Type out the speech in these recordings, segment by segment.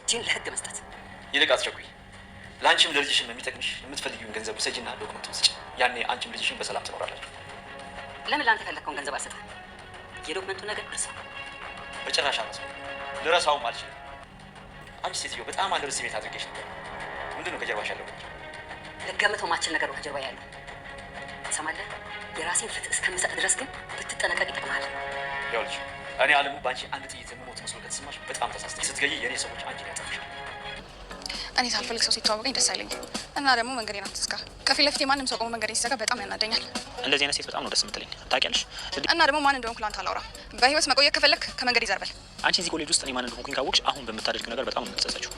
እጄን ለህግ መስጠት። ይልቅ አትቸኩይ። ለአንቺም ለልጅሽም የሚጠቅምሽ የምትፈልጊውን ገንዘብ ውሰጂና ዶክመንት ውስጪ። ያኔ አንቺም ልጅሽም በሰላም ትኖራላችሁ። ለምን ለአንተ የፈለግከውን ገንዘብ አልሰጥህ? የዶክመንቱ ነገር እርሳው። በጭራሽ አልረሳውም። ልረሳውም አልችልም። አንቺ ሴትዮ በጣም አንድ ስሜት አድርጌሽ ነበር። ምንድን ነው ከጀርባሽ ያለው? ልገምተው ማችል ነገር ነው ከጀርባ ያለው። ትሰማለህ? የራሴን ፍትህ እስከምሰጥ ድረስ ግን ብትጠነቀቅ ይጠቅማል። ይኸውልሽ እኔ አለሙ በአንቺ አንድ ጥይት የምሞት መስሎ ከተሰማሽ በጣም ተሳስተሽ። ስትገዢ የእኔ ሰዎች አንቺን ያጠፉሻል። እኔ ሳልፈልግ ሰው ሲተዋወቀኝ ደስ አይለኝም እና ደግሞ መንገዴን አትዝጋ። ከፊት ለፊቴ ማንም ሰው ቆሞ መንገዴን ሲዘጋ በጣም ያናደኛል። እንደዚህ አይነት ሴት በጣም ነው ደስ የምትለኝ ታውቂያለሽ። እና ደግሞ ማን እንደሆንኩ ላንተ አላወራም። በህይወት መቆየት ከፈለክ ከመንገድ ይዘርበል። አንቺ እዚህ ኮሌጅ ውስጥ እኔ ማን እንደሆንኩኝ ካወቅሽ አሁን በምታደርጊው ነገር በጣም ነው የምትጸጸችው።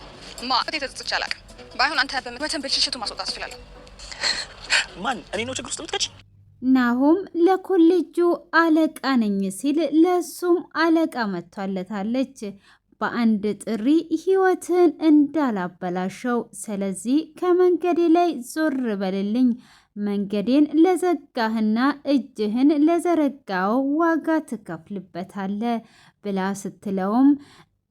ተጸጽቼ አላውቅም። ባይሆን አንተ በመተን ብልሽቱ ማስወጣት ትችላለህ። ማን እኔ ነው ችግር ውስጥ የምትከቺ? ናሆም ለኮሌጁ አለቃ ነኝ ሲል ለሱም አለቃ መጥቷለታለች። በአንድ ጥሪ ህይወትን እንዳላበላሸው፣ ስለዚህ ከመንገዴ ላይ ዞር በልልኝ፣ መንገዴን ለዘጋህና እጅህን ለዘረጋው ዋጋ ትከፍልበታለ ብላ ስትለውም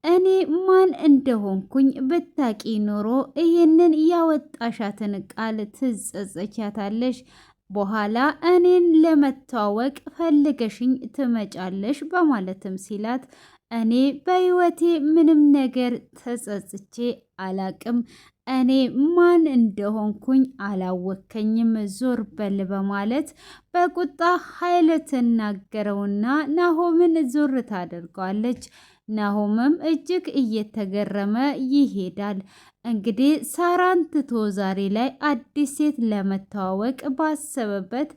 እኔ ማን እንደሆንኩኝ ብታቂ ኖሮ ይህንን ያወጣሻትን ቃል ትጸጸቻታለሽ። በኋላ እኔን ለመተዋወቅ ፈልገሽኝ ትመጫለሽ በማለትም ሲላት እኔ በህይወቴ ምንም ነገር ተጸጽቼ አላቅም፣ እኔ ማን እንደሆንኩኝ አላወከኝም፣ ዞር በል በማለት በቁጣ ኃይል ትናገረውና ናሆምን ዞር ታደርገዋለች። ናሆምም እጅግ እየተገረመ ይሄዳል። እንግዲህ ሳራን ትቶ ዛሬ ላይ አዲስ ሴት ለመተዋወቅ ባሰበበት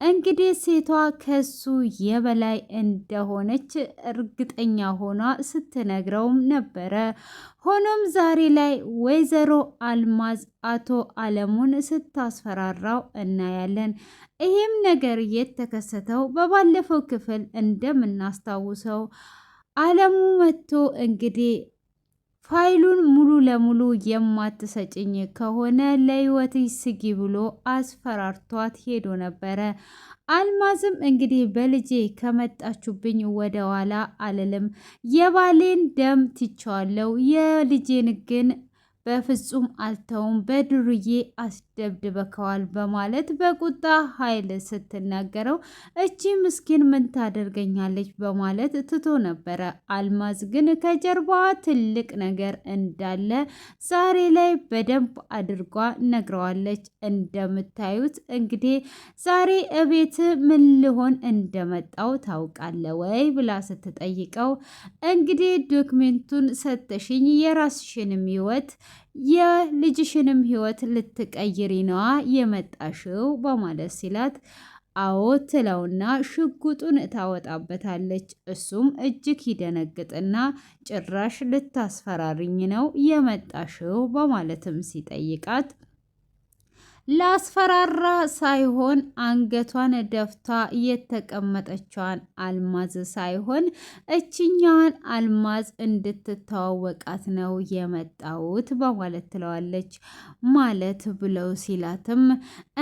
እንግዲህ ሴቷ ከሱ የበላይ እንደሆነች እርግጠኛ ሆኗ ስትነግረውም ነበረ። ሆኖም ዛሬ ላይ ወይዘሮ አልማዝ አቶ አለሙን ስታስፈራራው እናያለን። ይህም ነገር የተከሰተው በባለፈው ክፍል እንደምናስታውሰው አለሙ መጥቶ እንግዲህ ፋይሉን ሙሉ ለሙሉ የማትሰጭኝ ከሆነ ለህይወትሽ ስጊ ብሎ አስፈራርቷት ሄዶ ነበረ። አልማዝም እንግዲህ በልጄ ከመጣችሁብኝ ወደ ኋላ አልልም፣ የባሌን ደም ትቼዋለሁ፣ የልጄን ግን በፍጹም አልተውም፣ በድርዬ አስደብድበከዋል በማለት በቁጣ ኃይል ስትናገረው እቺ ምስኪን ምን ታደርገኛለች በማለት ትቶ ነበረ። አልማዝ ግን ከጀርባዋ ትልቅ ነገር እንዳለ ዛሬ ላይ በደንብ አድርጓ ነግረዋለች። እንደምታዩት እንግዲህ ዛሬ እቤት ምን ልሆን እንደመጣው ታውቃለ ወይ ብላ ስትጠይቀው እንግዲህ ዶክሜንቱን ሰተሽኝ የራስሽንም ህይወት የልጅሽንም ህይወት ልትቀይሪ ነዋ የመጣሽው በማለት ሲላት አዎ ትለውና ሽጉጡን ታወጣበታለች። እሱም እጅግ ይደነግጥና ጭራሽ ልታስፈራሪኝ ነው የመጣሽው በማለትም ሲጠይቃት ላስፈራራ ሳይሆን አንገቷን ደፍታ የተቀመጠችዋን አልማዝ ሳይሆን እችኛዋን አልማዝ እንድትተዋወቃት ነው የመጣሁት በማለት ትለዋለች። ማለት ብለው ሲላትም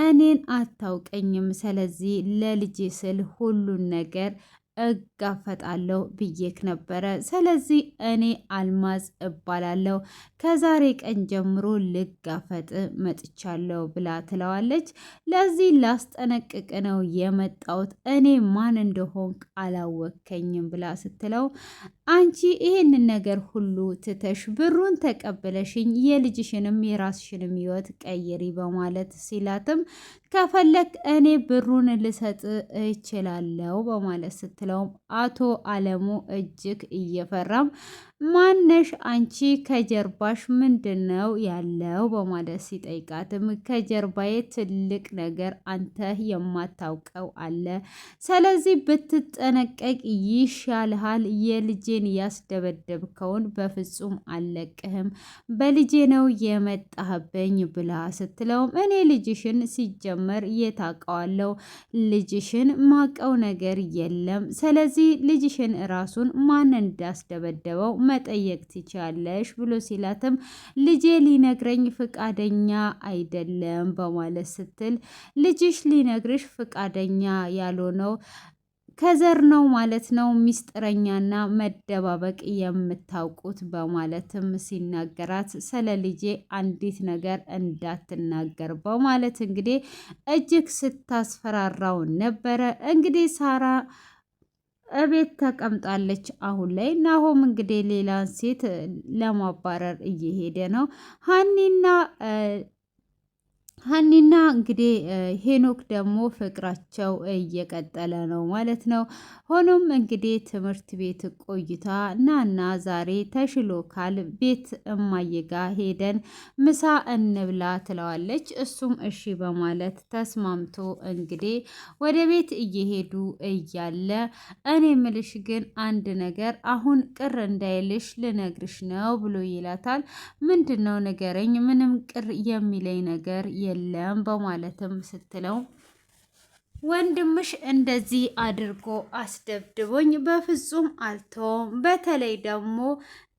እኔን አታውቀኝም፣ ስለዚህ ለልጄ ስል ሁሉን ነገር እጋፈጣለሁ ብዬክ ነበረ። ስለዚህ እኔ አልማዝ እባላለሁ፣ ከዛሬ ቀን ጀምሮ ልጋፈጥ መጥቻለሁ ብላ ትለዋለች። ለዚህ ላስጠነቅቅ ነው የመጣሁት፣ እኔ ማን እንደሆንክ አላወከኝም ብላ ስትለው አንቺ ይህንን ነገር ሁሉ ትተሽ ብሩን ተቀብለሽኝ የልጅሽንም የራስሽንም ህይወት ቀይሪ በማለት ሲላትም ከፈለክ እኔ ብሩን ልሰጥ እችላለሁ በማለት ስትለውም አቶ አለሙ እጅግ እየፈራም ማነሽ አንቺ ከጀርባሽ ምንድን ነው ያለው በማለት ሲጠይቃትም ከጀርባዬ ትልቅ ነገር አንተ የማታውቀው አለ፣ ስለዚህ ብትጠነቀቅ ይሻልሃል፣ የልጄን ያስደበደብከውን በፍጹም አልለቅህም፣ በልጄ ነው የመጣህብኝ ብላ ስትለውም እኔ ልጅሽን ሲጀመር የታውቀዋለሁ፣ ልጅሽን ማቀው ነገር የለም፣ ስለዚህ ልጅሽን ራሱን ማን እንዳስደበደበው መጠየቅ ትችያለሽ ብሎ ሲላትም ልጄ ሊነግረኝ ፍቃደኛ አይደለም በማለት ስትል ልጅሽ ሊነግርሽ ፍቃደኛ ያልሆነው ከዘር ነው ማለት ነው ሚስጥረኛና መደባበቅ የምታውቁት በማለትም ሲናገራት ስለ ልጄ አንዲት ነገር እንዳትናገር በማለት እንግዲህ እጅግ ስታስፈራራው ነበረ። እንግዲህ ሳራ እቤት ተቀምጣለች አሁን ላይ። ናሆም እንግዲህ ሌላን ሴት ለማባረር እየሄደ ነው። ሀኒና እንግዲህ ሄኖክ ደግሞ ፍቅራቸው እየቀጠለ ነው ማለት ነው። ሆኖም እንግዲህ ትምህርት ቤት ቆይታ ናና ዛሬ ተሽሎካል፣ ቤት እማዬ ጋ ሄደን ምሳ እንብላ ትለዋለች። እሱም እሺ በማለት ተስማምቶ እንግዲህ ወደ ቤት እየሄዱ እያለ እኔ ምልሽ ግን አንድ ነገር አሁን ቅር እንዳይልሽ ልነግርሽ ነው ብሎ ይላታል። ምንድን ነው ንገረኝ፣ ምንም ቅር የሚለኝ ነገር የለም በማለትም ስትለው ወንድምሽ እንደዚህ አድርጎ አስደብድቦኝ በፍጹም አልተውም። በተለይ ደግሞ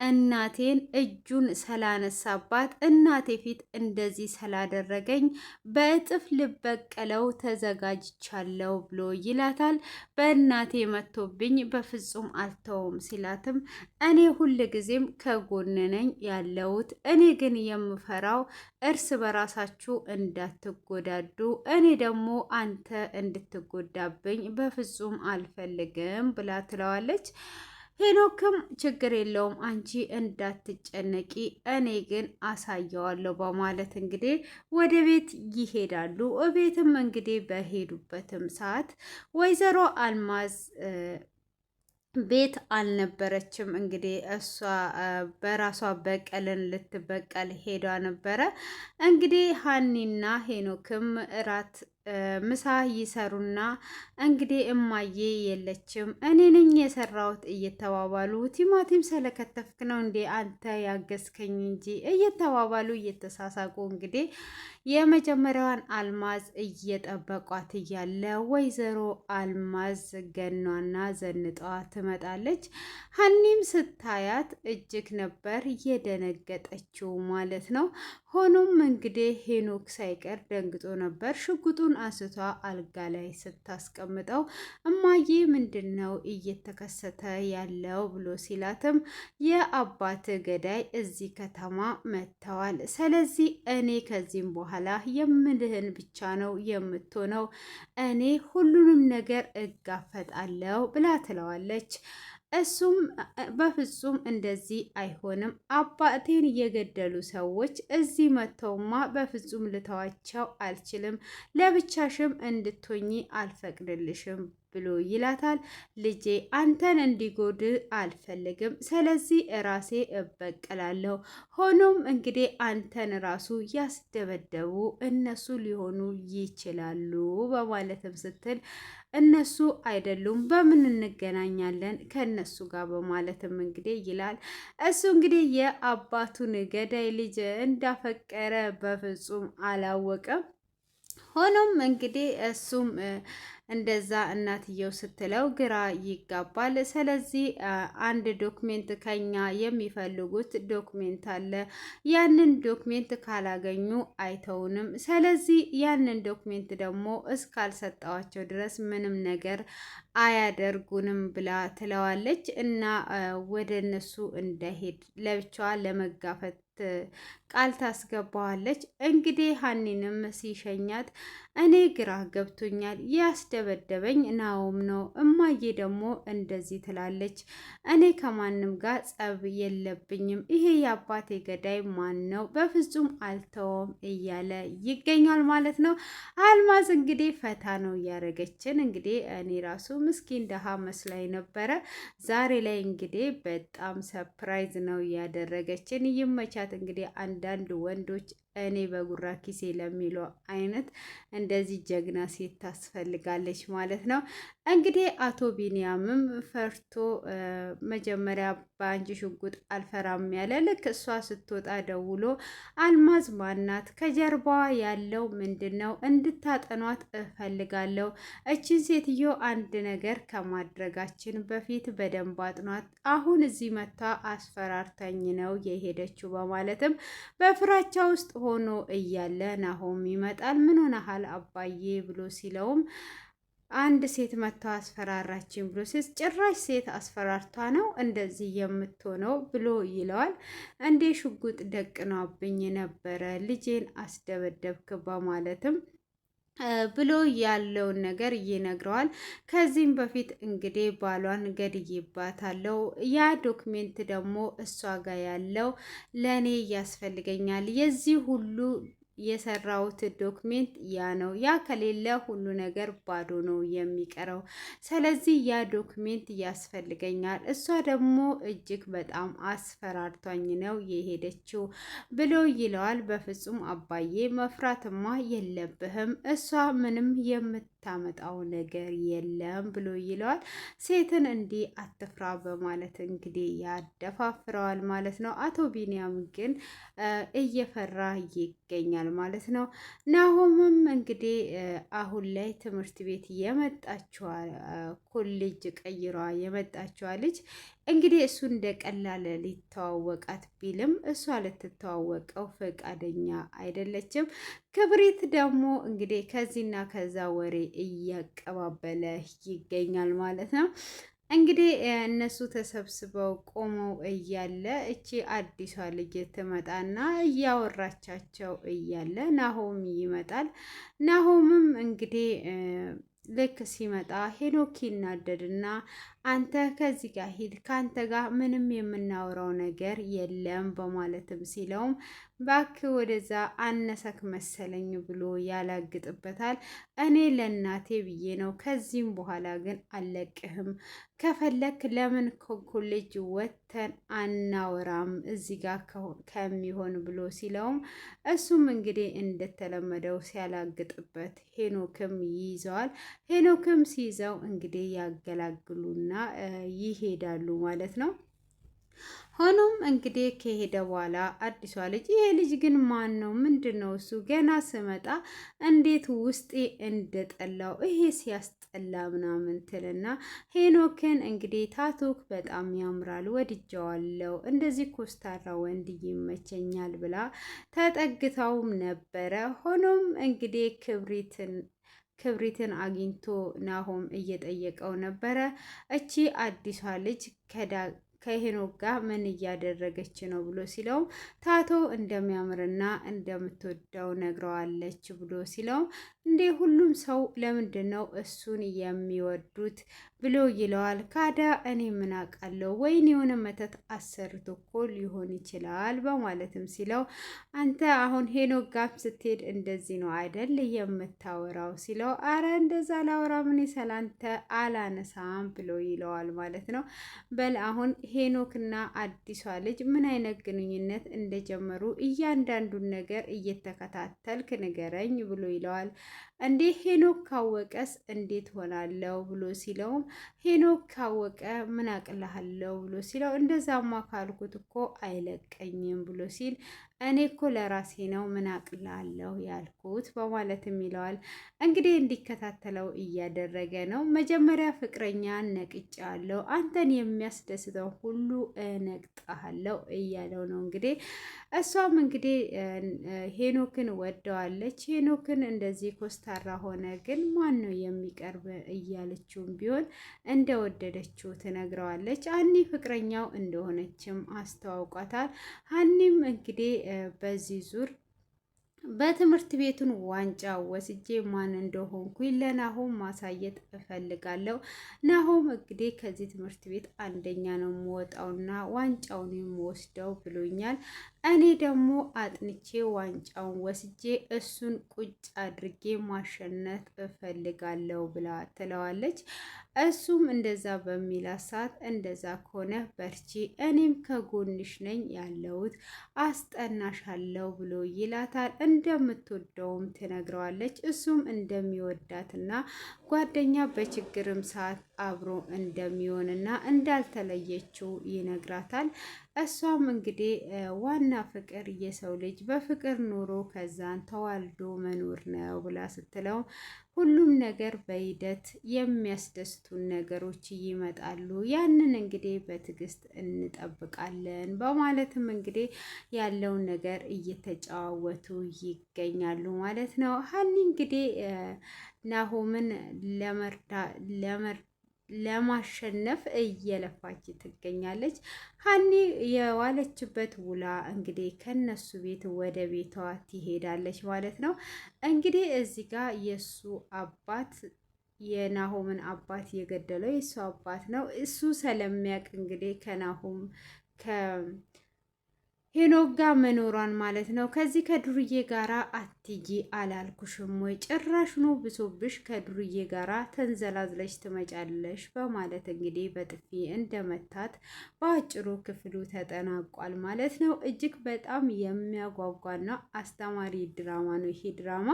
እናቴን እጁን ስላነሳባት እናቴ ፊት እንደዚህ ስላደረገኝ በእጥፍ ልበቀለው ተዘጋጅቻለሁ ብሎ ይላታል። በእናቴ መቶብኝ በፍጹም አልተውም ሲላትም እኔ ሁል ጊዜም ከጎን ነኝ ያለሁት፣ እኔ ግን የምፈራው እርስ በራሳችሁ እንዳትጎዳዱ፣ እኔ ደግሞ አንተ እንድትጎዳብኝ በፍጹም አልፈልግም ብላ ትለዋለች። ሄኖክም ችግር የለውም አንቺ እንዳትጨነቂ፣ እኔ ግን አሳየዋለሁ በማለት እንግዲህ ወደ ቤት ይሄዳሉ። ቤትም እንግዲህ በሄዱበትም ሰዓት ወይዘሮ አልማዝ ቤት አልነበረችም። እንግዲህ እሷ በራሷ በቀልን ልትበቀል ሄዷ ነበረ። እንግዲህ ሀኒና ሄኖክም እራት ምሳ ይሰሩና እንግዲህ እማዬ የለችም እኔ ነኝ የሰራሁት እየተባባሉ ቲማቲም ስለከተፍክ ነው እንዴ አንተ ያገዝከኝ እንጂ እየተባባሉ እየተሳሳቁ እንግዲህ የመጀመሪያዋን አልማዝ እየጠበቋት እያለ ወይዘሮ አልማዝ ገኗና ዘንጠዋ ትመጣለች። ሀኒም ስታያት እጅግ ነበር የደነገጠችው ማለት ነው። ሆኖም እንግዲህ ሄኖክ ሳይቀር ደንግጦ ነበር። ሽጉጡን አንስቷ አልጋ ላይ ስታስቀምጠው እማዬ ምንድን ነው እየተከሰተ ያለው ብሎ ሲላትም የአባት ገዳይ እዚህ ከተማ መጥተዋል። ስለዚህ እኔ ከዚህም በኋላ የምልህን ብቻ ነው የምትሆነው፣ እኔ ሁሉንም ነገር እጋፈጣለሁ ብላ ትለዋለች። እሱም በፍጹም እንደዚህ አይሆንም፣ አባቴን የገደሉ ሰዎች እዚህ መጥተውማ በፍጹም ልተዋቸው አልችልም፣ ለብቻሽም እንድትሆኚ አልፈቅድልሽም ብሎ ይላታል። ልጄ አንተን እንዲጎድ አልፈልግም፣ ስለዚህ ራሴ እበቀላለሁ። ሆኖም እንግዲህ አንተን ራሱ ያስደበደቡ እነሱ ሊሆኑ ይችላሉ በማለትም ስትል እነሱ አይደሉም በምን እንገናኛለን ከነሱ ጋር በማለትም እንግዲህ ይላል። እሱ እንግዲህ የአባቱን ገዳይ ልጅ እንዳፈቀረ በፍጹም አላወቀም። ሆኖም እንግዲህ እሱም እንደዛ እናትየው ስትለው ግራ ይጋባል። ስለዚህ አንድ ዶክሜንት ከኛ የሚፈልጉት ዶክሜንት አለ፣ ያንን ዶክሜንት ካላገኙ አይተውንም። ስለዚህ ያንን ዶክሜንት ደግሞ እስካልሰጠዋቸው ድረስ ምንም ነገር አያደርጉንም ብላ ትለዋለች። እና ወደ እነሱ እንዳይሄድ ለብቻዋ ለመጋፈጥ ቃል ታስገባዋለች። እንግዲህ ሀኒንም ሲሸኛት እኔ ግራ ገብቶኛል፣ ያስደበደበኝ ናሆም ነው፣ እማዬ ደግሞ እንደዚህ ትላለች፣ እኔ ከማንም ጋር ጸብ የለብኝም፣ ይሄ የአባቴ ገዳይ ማን ነው? በፍጹም አልተወም እያለ ይገኛል ማለት ነው። አልማዝ እንግዲህ ፈታ ነው እያደረገችን። እንግዲህ እኔ ራሱ ምስኪን ደሃ መስላኝ ነበረ። ዛሬ ላይ እንግዲህ በጣም ሰፕራይዝ ነው እያደረገችን። ይመቻት። እንግዲህ አንዳንድ ወንዶች እኔ በጉራ ኪሴ ለሚለው አይነት እንደዚህ ጀግና ሴት ታስፈልጋለች ማለት ነው። እንግዲህ አቶ ቢንያምም ፈርቶ መጀመሪያ በአንቺ ሽጉጥ አልፈራም ያለ ልክ እሷ ስትወጣ ደውሎ አልማዝ ማናት? ከጀርባዋ ያለው ምንድን ነው? እንድታጠኗት እፈልጋለሁ። እችን ሴትዮ አንድ ነገር ከማድረጋችን በፊት በደንብ አጥኗት። አሁን እዚህ መታ አስፈራርታኝ ነው የሄደችው በማለትም በፍራቻ ውስጥ ሆኖ እያለ ናሆም ይመጣል። ምን ሆነሃል አባዬ ብሎ ሲለውም አንድ ሴት መጥተው አስፈራራችን ብሎ ሲስ ጭራሽ ሴት አስፈራርቷ ነው እንደዚህ የምትሆነው ብሎ ይለዋል። እንዴ ሽጉጥ ደቅኗብኝ ነበረ ልጄን አስደበደብክ በማለትም ብሎ ያለውን ነገር ይነግረዋል። ከዚህም በፊት እንግዲህ ባሏን ገድዬባታለሁ፣ ያ ዶክሜንት ደግሞ እሷ ጋር ያለው ለእኔ ያስፈልገኛል፣ የዚህ ሁሉ የሰራውት ዶክሜንት ያ ነው። ያ ከሌለ ሁሉ ነገር ባዶ ነው የሚቀረው። ስለዚህ ያ ዶክሜንት ያስፈልገኛል። እሷ ደግሞ እጅግ በጣም አስፈራርቷኝ ነው የሄደችው ብሎ ይለዋል። በፍጹም አባዬ መፍራትማ የለብህም፣ እሷ ምንም የምታመጣው ነገር የለም ብሎ ይለዋል። ሴትን እንዲህ አትፍራ በማለት እንግዲህ ያደፋፍረዋል ማለት ነው። አቶ ቢንያም ግን እየፈራ ይገኛል ማለት ነው። ናሆምም እንግዲህ አሁን ላይ ትምህርት ቤት የመጣችዋ ኮሌጅ ቀይሯ የመጣችዋ ልጅ እንግዲህ እሱ እንደ ቀላል ሊተዋወቃት ቢልም እሷ ልትተዋወቀው ፈቃደኛ አይደለችም። ክብሪት ደግሞ እንግዲህ ከዚህና ከዛ ወሬ እያቀባበለ ይገኛል ማለት ነው። እንግዲህ እነሱ ተሰብስበው ቆመው እያለ እቺ አዲሷ ልጅ ትመጣና እያወራቻቸው እያለ ናሆም ይመጣል። ናሆምም እንግዲህ ልክ ሲመጣ ሄኖክ ይናደድና አንተ ከዚህ ጋር ሂድ፣ ከአንተ ጋር ምንም የምናወራው ነገር የለም በማለትም ሲለውም ባክ ወደዛ አነሰክ መሰለኝ ብሎ ያላግጥበታል። እኔ ለእናቴ ብዬ ነው፣ ከዚህም በኋላ ግን አልለቅህም፣ ከፈለክ ለምን ኮሌጅ ወተን አናወራም እዚህ ጋር ከሚሆን ብሎ ሲለውም እሱም እንግዲህ እንደተለመደው ሲያላግጥበት ሄኖክም ይይዘዋል። ሄኖክም ሲይዘው እንግዲህ ያገላግሉና ይሄዳሉ ማለት ነው። ሆኖም እንግዲህ ከሄደ በኋላ አዲሷ ልጅ ይሄ ልጅ ግን ማን ነው? ምንድን ነው እሱ? ገና ስመጣ እንዴት ውስጤ እንደጠላው ይሄ ሲያስጠላ ምናምን ትልና ሄኖክን እንግዲህ ታቶክ በጣም ያምራል፣ ወድጀዋለው፣ እንደዚህ ኮስታራ ወንድ ይመቸኛል ብላ ተጠግታውም ነበረ። ሆኖም እንግዲህ ክብሪትን አግኝቶ ናሆም እየጠየቀው ነበረ። እቺ አዲሷ ልጅ ከሄኖክ ጋር ምን እያደረገች ነው ብሎ ሲለው ታቶ እንደሚያምርና እንደምትወደው ነግረዋለች ብሎ ሲለው እንዴ ሁሉም ሰው ለምንድን ነው እሱን የሚወዱት ብሎ ይለዋል። ካዳ እኔ ምን አውቃለሁ፣ ወይን የሆነ መተት አሰርቶ እኮ ሊሆን ይችላል በማለትም ሲለው አንተ አሁን ሄኖክ ጋር ስትሄድ እንደዚህ ነው አይደል የምታወራው ሲለው አረ እንደዛ ላወራ ምን ሰላንተ አላነሳም ብሎ ይለዋል ማለት ነው። በል አሁን ሄኖክና አዲሷ ልጅ ምን አይነት ግንኙነት እንደጀመሩ እያንዳንዱን ነገር እየተከታተልክ ንገረኝ ብሎ ይለዋል። እንዴ ሄኖክ ካወቀስ እንዴት ሆናለው ብሎ ሲለውም ሄኖክ ካወቀ ምን አቅልሃለሁ ብሎ ሲለው እንደዛማ ካልኩት እኮ አይለቀኝም ብሎ ሲል እኔ እኮ ለራሴ ነው ምን አቅልሃለሁ ያልኩት በማለትም ይለዋል። እንግዲህ እንዲከታተለው እያደረገ ነው። መጀመሪያ ፍቅረኛ ነቅጫለሁ፣ አንተን የሚያስደስተው ሁሉ ነቅጣለሁ እያለው ነው። እንግዲህ እሷም እንግዲህ ሄኖክን ወደዋለች። ሄኖክን እንደዚህ ኮስታራ ሆነ ግን ማን ነው የሚቀርብ እያለችውም ቢሆን እንደወደደችው ትነግረዋለች። ሀኒ ፍቅረኛው እንደሆነችም አስተዋውቋታል። ሀኒም እንግዲህ በዚህ ዙር በትምህርት ቤቱን ዋንጫ ወስጄ ማን እንደሆንኩኝ ለናሆም ማሳየት እፈልጋለሁ። ናሆም እንግዲህ ከዚህ ትምህርት ቤት አንደኛ ነው የምወጣውና ዋንጫውን የምወስደው ብሎኛል። እኔ ደግሞ አጥንቼ ዋንጫውን ወስጄ እሱን ቁጭ አድርጌ ማሸነፍ እፈልጋለሁ ብላ ትለዋለች። እሱም እንደዛ በሚላት ሰዓት እንደዛ ከሆነ በርቺ፣ እኔም ከጎንሽ ነኝ ያለሁት አስጠናሻለሁ ብሎ ይላታል። እንደምትወደውም ትነግረዋለች። እሱም እንደሚወዳትና ጓደኛ በችግርም ሰዓት አብሮ እንደሚሆንና እንዳልተለየችው ይነግራታል። እሷም እንግዲህ ዋና ፍቅር የሰው ልጅ በፍቅር ኑሮ ከዛን ተዋልዶ መኖር ነው ብላ ስትለው ሁሉም ነገር በሂደት የሚያስደስቱን ነገሮች ይመጣሉ፣ ያንን እንግዲህ በትዕግስት እንጠብቃለን በማለትም እንግዲህ ያለውን ነገር እየተጨዋወቱ ይገኛሉ ማለት ነው። ሀኒ እንግዲህ ናሆምን ለማሸነፍ እየለፋች ትገኛለች። ሀኒ የዋለችበት ውላ እንግዲህ ከነሱ ቤት ወደ ቤቷ ትሄዳለች ማለት ነው። እንግዲህ እዚህ ጋር የእሱ አባት የናሆምን አባት የገደለው የእሱ አባት ነው። እሱ ስለሚያውቅ እንግዲህ ከናሆም ሄኖክ ጋር መኖሯን ማለት ነው። ከዚህ ከዱርዬ ጋራ አትጂ አላልኩሽም ወይ? ጭራሽኑ ብሶብሽ ከዱርዬ ጋራ ተንዘላዝለሽ ትመጫለሽ በማለት እንግዲህ በጥፊ እንደመታት በአጭሩ ክፍሉ ተጠናቋል ማለት ነው። እጅግ በጣም የሚያጓጓና አስተማሪ ድራማ ነው ይሄ ድራማ።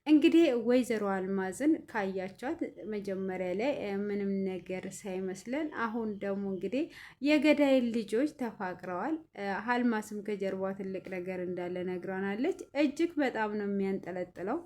እንግዲህ ወይዘሮ አልማዝን ካያቸዋት መጀመሪያ ላይ ምንም ነገር ሳይመስለን፣ አሁን ደግሞ እንግዲህ የገዳይ ልጆች ተፋቅረዋል። አልማዝም ከጀርባ ትልቅ ነገር እንዳለ ነግራናለች። እጅግ በጣም ነው የሚያንጠለጥለው።